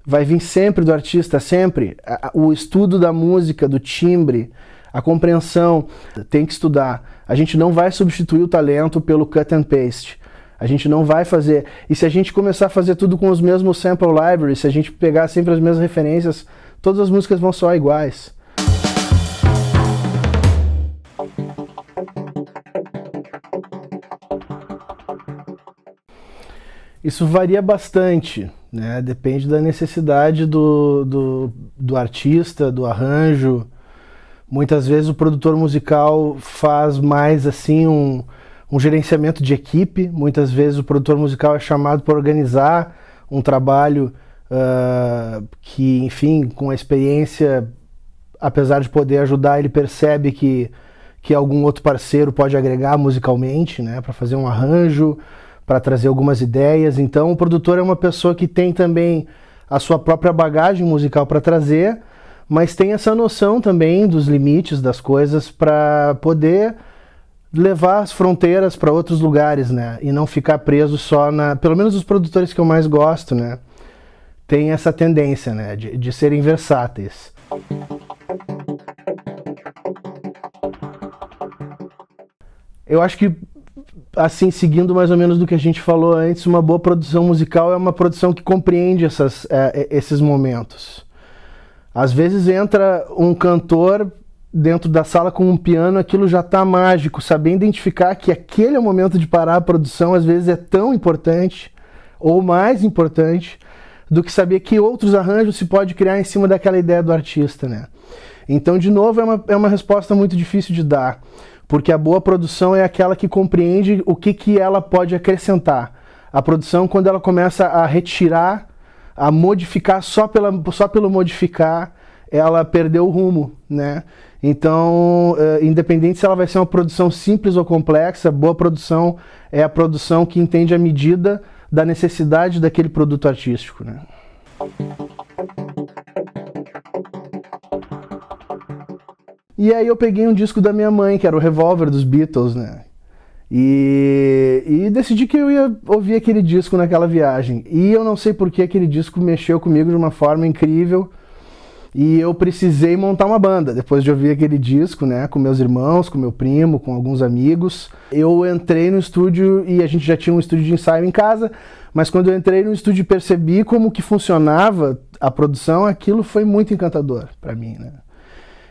vai vir sempre do artista, sempre. O estudo da música, do timbre, a compreensão, tem que estudar. A gente não vai substituir o talento pelo cut and paste. A gente não vai fazer. E se a gente começar a fazer tudo com os mesmos sample libraries, se a gente pegar sempre as mesmas referências, todas as músicas vão soar iguais. Isso varia bastante, né? Depende da necessidade do artista, do arranjo. Muitas vezes o produtor musical faz mais assim um gerenciamento de equipe. Muitas vezes o produtor musical é chamado para organizar um trabalho que, enfim, com a experiência, apesar de poder ajudar, ele percebe que algum outro parceiro pode agregar musicalmente, né? Para fazer um arranjo, para trazer algumas ideias. Então o produtor é uma pessoa que tem também a sua própria bagagem musical para trazer, mas tem essa noção também dos limites das coisas para poder levar as fronteiras para outros lugares, né? E não ficar preso só pelo menos os produtores que eu mais gosto, né? Tem essa tendência, né? De serem versáteis. Eu acho que, assim, seguindo mais ou menos do que a gente falou antes, uma boa produção musical é uma produção que compreende esses momentos. Às vezes entra um cantor dentro da sala com um piano, aquilo já está mágico. Saber identificar que aquele é o momento de parar a produção, às vezes é tão importante, ou mais importante, do que saber que outros arranjos se pode criar em cima daquela ideia do artista, né? Então, de novo, é uma resposta muito difícil de dar, porque a boa produção é aquela que compreende o que ela pode acrescentar. A produção, quando ela começa a retirar, a modificar só pelo modificar, ela perdeu o rumo, né? Então, independente se ela vai ser uma produção simples ou complexa, boa produção é a produção que entende a medida da necessidade daquele produto artístico, né? E aí eu peguei um disco da minha mãe, que era o Revolver dos Beatles, né? E decidi que eu ia ouvir aquele disco naquela viagem. E eu não sei por que aquele disco mexeu comigo de uma forma incrível. E eu precisei montar uma banda. Depois de ouvir aquele disco, né, com meus irmãos, com meu primo, com alguns amigos, eu entrei no estúdio e a gente já tinha um estúdio de ensaio em casa, mas quando eu entrei no estúdio e percebi como que funcionava a produção, aquilo foi muito encantador para mim, né?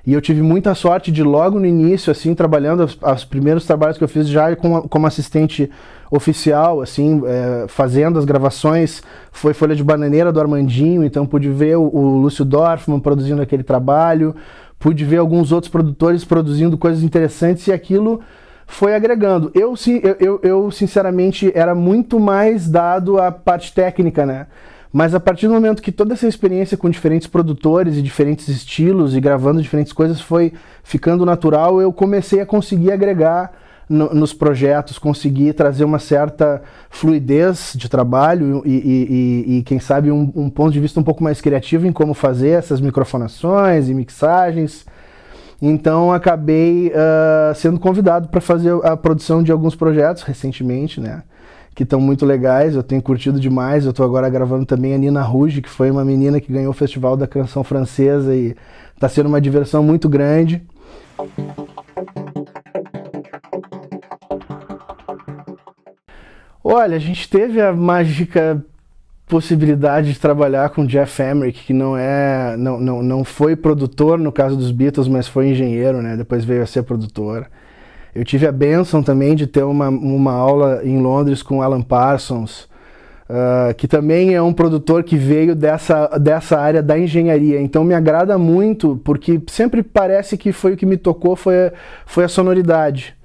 E eu tive muita sorte de logo no início, assim, trabalhando, os primeiros trabalhos que eu fiz já como assistente oficial, assim, fazendo as gravações, foi Folha de Bananeira do Armandinho, então pude ver o Lúcio Dorfman produzindo aquele trabalho, pude ver alguns outros produtores produzindo coisas interessantes e aquilo foi agregando. Eu sinceramente, era muito mais dado à parte técnica, né? Mas a partir do momento que toda essa experiência com diferentes produtores e diferentes estilos e gravando diferentes coisas foi ficando natural, eu comecei a conseguir agregar nos projetos, conseguir trazer uma certa fluidez de trabalho e quem sabe, um ponto de vista um pouco mais criativo em como fazer essas microfonações e mixagens. Então acabei sendo convidado para fazer a produção de alguns projetos recentemente, né? Que estão muito legais, eu tenho curtido demais. Eu estou agora gravando também a Nina Rouge, que foi uma menina que ganhou o Festival da Canção Francesa e está sendo uma diversão muito grande. Olha, a gente teve a mágica possibilidade de trabalhar com Jeff Emerick, que não foi produtor no caso dos Beatles, mas foi engenheiro, né? Depois veio a ser produtor. Eu tive a bênção também de ter uma aula em Londres com Alan Parsons, que também é um produtor que veio dessa área da engenharia. Então me agrada muito, porque sempre parece que foi o que me tocou, foi a sonoridade.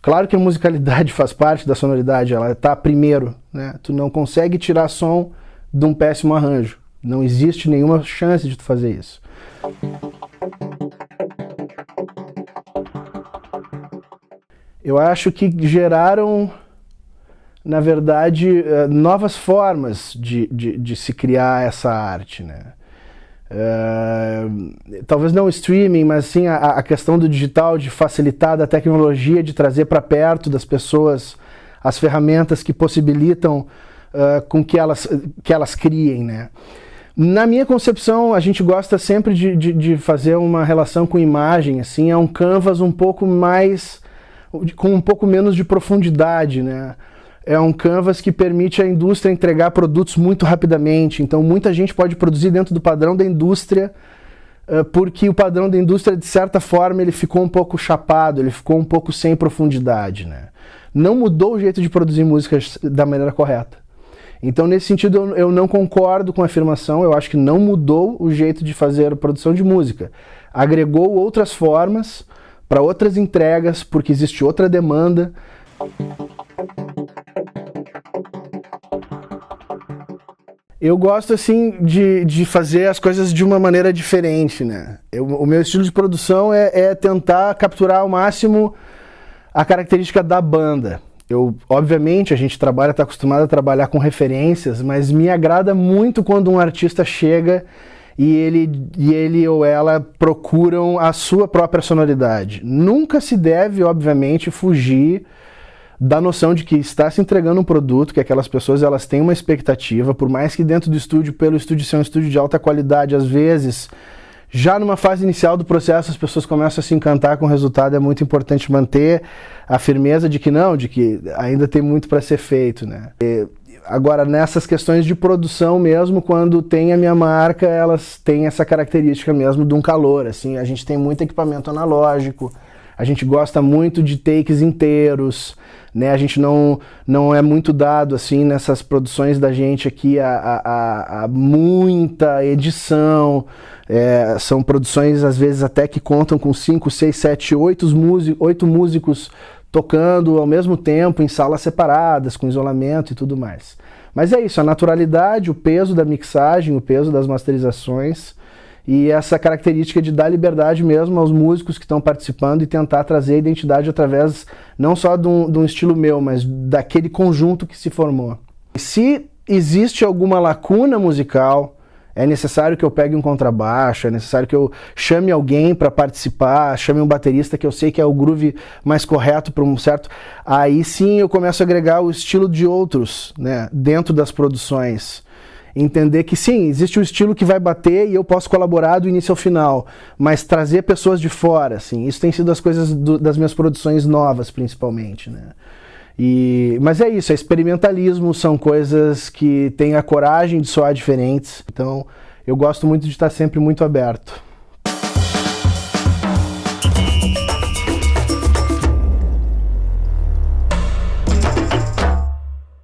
Claro que a musicalidade faz parte da sonoridade, ela está primeiro, né? Tu não consegue tirar som de um péssimo arranjo. Não existe nenhuma chance de tu fazer isso. Eu acho que geraram, na verdade, novas formas de se criar essa arte, né? Talvez não o streaming, mas sim a questão do digital, de facilitar, da tecnologia, de trazer para perto das pessoas as ferramentas que possibilitam com que elas criem, né? Na minha concepção, a gente gosta sempre de fazer uma relação com imagem, assim, é um canvas um pouco mais, com um pouco menos de profundidade, né? É um canvas que permite à indústria entregar produtos muito rapidamente, então muita gente pode produzir dentro do padrão da indústria, porque o padrão da indústria, de certa forma, ele ficou um pouco chapado, ele ficou um pouco sem profundidade, né? Não mudou o jeito de produzir música da maneira correta. Então, nesse sentido, eu não concordo com a afirmação, eu acho que não mudou o jeito de fazer a produção de música. Agregou outras formas para outras entregas, porque existe outra demanda. Eu gosto, assim, de fazer as coisas de uma maneira diferente, né? O meu estilo de produção é tentar capturar ao máximo a característica da banda. Obviamente, a gente está acostumado a trabalhar com referências, mas me agrada muito quando um artista chega e ele ou ela procuram a sua própria sonoridade. Nunca se deve, obviamente, fugir da noção de que está se entregando um produto, que aquelas pessoas elas têm uma expectativa, por mais que dentro do estúdio, pelo estúdio ser um estúdio de alta qualidade, às vezes, já numa fase inicial do processo, as pessoas começam a se encantar com o resultado. É muito importante manter a firmeza de que ainda tem muito para ser feito, né? Agora, nessas questões de produção mesmo, quando tem a minha marca, elas têm essa característica mesmo de um calor, assim. A gente tem muito equipamento analógico, a gente gosta muito de takes inteiros, né? A gente não é muito dado, assim, nessas produções da gente aqui a muita edição. São produções, às vezes, até que contam com 5, 6, 7, 8 músicos tocando ao mesmo tempo em salas separadas, com isolamento e tudo mais. Mas é isso, a naturalidade, o peso da mixagem, o peso das masterizações e essa característica de dar liberdade mesmo aos músicos que estão participando e tentar trazer a identidade através não só de um estilo meu, mas daquele conjunto que se formou. Se existe alguma lacuna musical, é necessário que eu pegue um contrabaixo, é necessário que eu chame alguém para participar, chame um baterista que eu sei que é o groove mais correto para um certo... Aí sim eu começo a agregar o estilo de outros, né, dentro das produções. Entender que sim, existe um estilo que vai bater e eu posso colaborar do início ao final, mas trazer pessoas de fora, assim, isso tem sido as coisas das minhas produções novas, principalmente, né? Mas é isso, é experimentalismo, são coisas que têm a coragem de soar diferentes, então eu gosto muito de estar sempre muito aberto.